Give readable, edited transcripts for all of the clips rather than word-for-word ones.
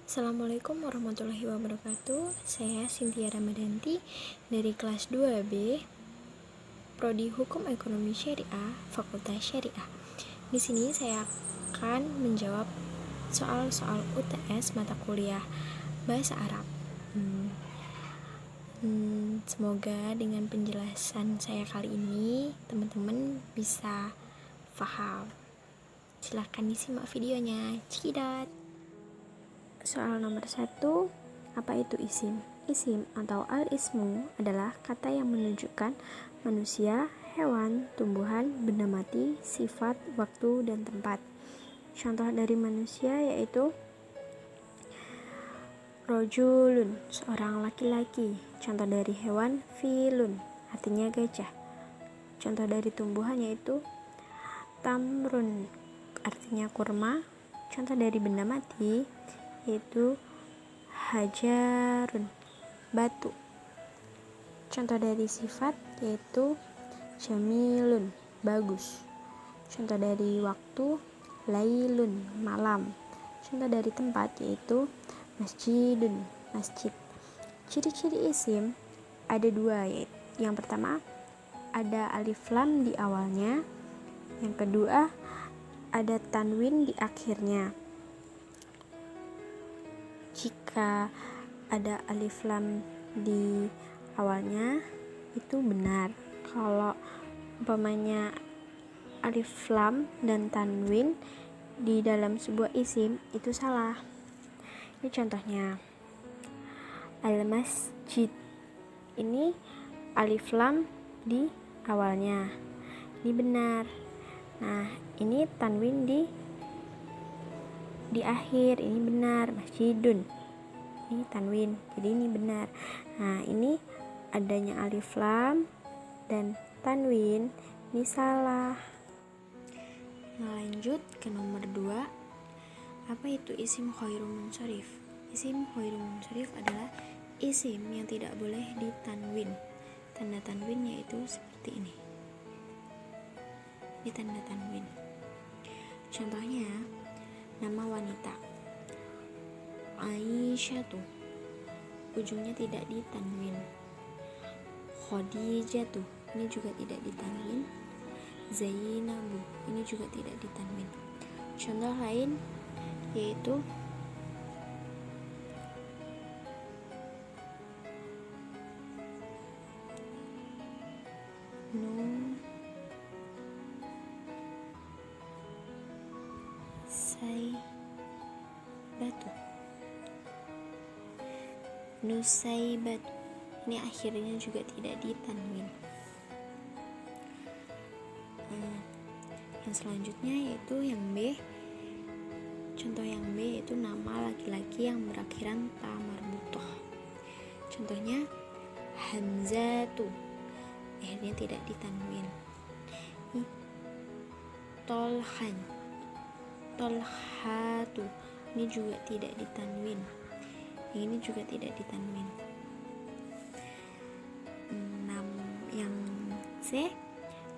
Assalamualaikum warahmatullahi wabarakatuh. Saya Cynthia Ramadanti dari kelas 2B Prodi Hukum Ekonomi Syariah, Fakultas Syariah. Di sini saya akan menjawab soal-soal UTS mata kuliah Bahasa Arab. Semoga dengan penjelasan saya kali ini teman-teman bisa paham. Silahkan disimak videonya. Cekidot. Soal nomor 1, apa itu isim? Isim atau al-ismu adalah kata yang menunjukkan manusia, hewan, tumbuhan, benda mati, sifat, waktu, dan tempat. Contoh dari manusia yaitu rojulun, seorang laki-laki. Contoh dari hewan, filun, artinya gajah. Contoh dari tumbuhan yaitu tamrun, artinya kurma. Contoh dari benda mati yaitu hajarun, batu. Contoh dari sifat yaitu jamilun, bagus. Contoh dari waktu lailun, malam. Contoh dari tempat yaitu masjidun, masjid. Ciri-ciri isim ada 2, yaitu yang pertama ada alif lam di awalnya, yang kedua ada tanwin di akhirnya. Jika ada alif lam di awalnya itu benar. Kalau umpamanya alif lam dan tanwin di dalam sebuah isim itu salah. Ini contohnya al-masjid, ini alif lam di awalnya, ini benar. Nah, ini tanwin di akhir, ini benar. Masjidun, ini tanwin, jadi ini benar. Nah, ini adanya alif lam dan tanwin, ini salah. Nah, lanjut ke nomor 2, apa itu isim khairun munsharif? Isim khairun munsharif adalah isim yang tidak boleh ditanwin. Tanda tanwinnya itu seperti ini. Ini tanda tanwin. Contohnya nama wanita Aisyatu, ujungnya tidak ditanwin. Khadijatu, ini juga tidak ditanwin. Zainabu, ini juga tidak ditanwin. Contoh lain yaitu Nusaibatu, ini akhirnya juga tidak ditanwin. Yang selanjutnya yaitu yang B. Contoh yang B yaitu nama laki-laki yang berakhiran ta marbutoh. Contohnya Hamzatu, akhirnya tidak ditanwin. Tolhan, Tolhatu, ini juga tidak ditanwin. Ini juga tidak ditanwin. Yang C,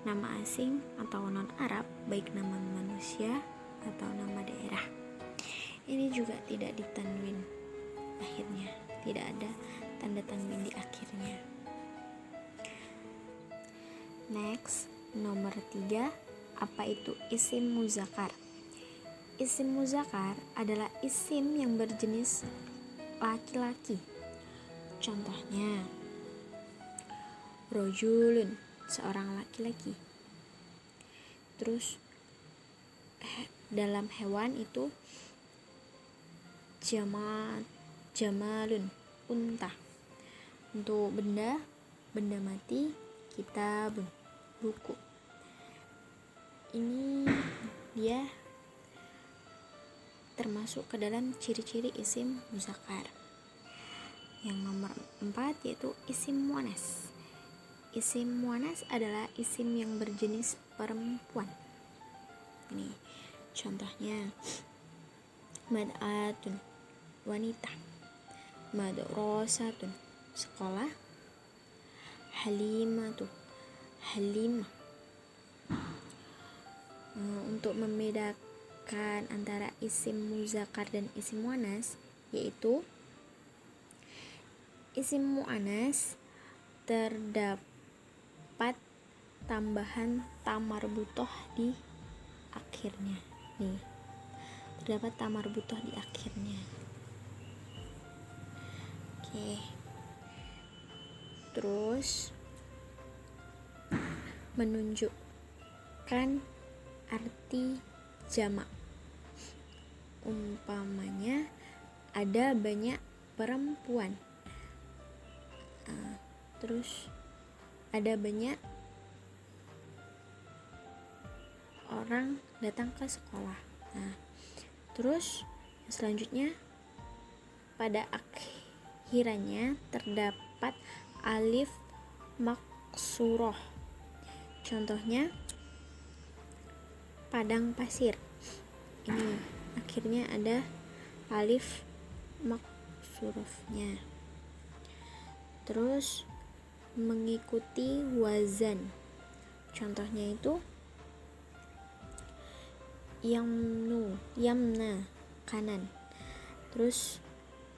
nama asing atau non Arab, baik nama manusia atau nama daerah, ini juga tidak ditanwin. Akhirnya tidak ada tanda tanwin di akhirnya. Next, nomor 3, apa itu isim muzakkar? Isim muzakkar adalah isim yang berjenis laki-laki. Contohnya rojulun, seorang laki-laki. Terus dalam hewan itu jamalun, unta. Untuk benda mati kitabun, buku. Ini dia termasuk ke dalam ciri-ciri isim muzakkar. Yang nomor 4 yaitu isim muannas. Isim muannas adalah isim yang berjenis perempuan. Ini contohnya mad'atun, wanita. Madrasatun, sekolah. Halimatu, halimah. Untuk membedakan antara isim muzakkar dan isim muannas, yaitu isim mu'annas terdapat tambahan ta marbutoh di akhirnya. Nih, terdapat ta marbutoh di akhirnya. Oke. Terus menunjukkan arti jamak. Umpamanya ada banyak perempuan. Terus ada banyak orang datang ke sekolah. Nah, terus selanjutnya pada akhirannya terdapat alif maksuroh. Contohnya padang pasir. Ini akhirnya ada alif maksurohnya. Terus mengikuti wazan. Contohnya itu yamna kanan. Terus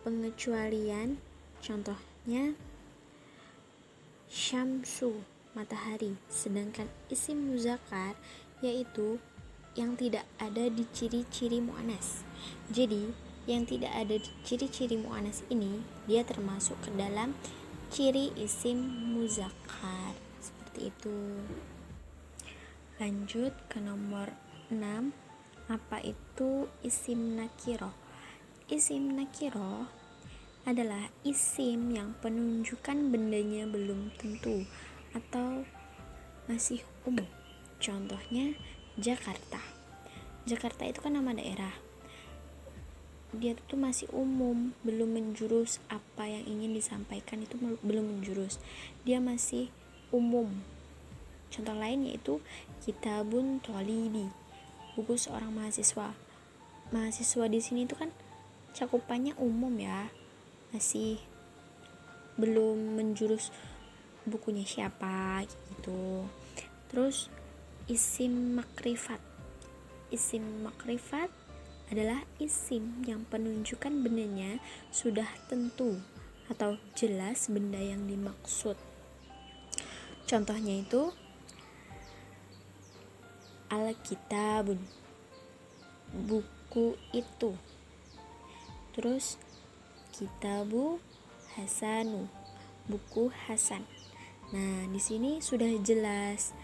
pengecualian, contohnya syamsu matahari. Sedangkan isim muzakkar yaitu yang tidak ada di ciri-ciri mu'annas. Jadi yang tidak ada di ciri-ciri mu'annas ini dia termasuk ke dalam ciri isim muzakkar. Seperti itu. Lanjut ke nomor 6. Apa itu isim nakiroh? Isim nakiroh adalah isim yang penunjukan bendanya belum tentu atau masih umum. Contohnya Jakarta. Jakarta itu kan nama daerah. Dia tuh masih umum, belum menjurus. Apa yang ingin disampaikan itu belum menjurus, dia masih umum. Contoh lain yaitu kitabun tolibi, buku seorang mahasiswa. Mahasiswa di sini itu kan cakupannya umum ya, masih belum menjurus bukunya siapa gitu. Terus isim makrifat. Isim makrifat adalah isim yang penunjukan bendanya sudah tentu atau jelas benda yang dimaksud. Contohnya itu al-kitabun, buku itu. Terus kitabu hasanu, buku Hasan. Nah, di sini sudah jelas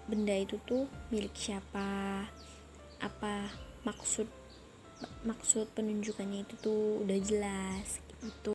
benda itu tuh milik siapa, apa maksud penunjukannya itu tuh udah jelas gitu.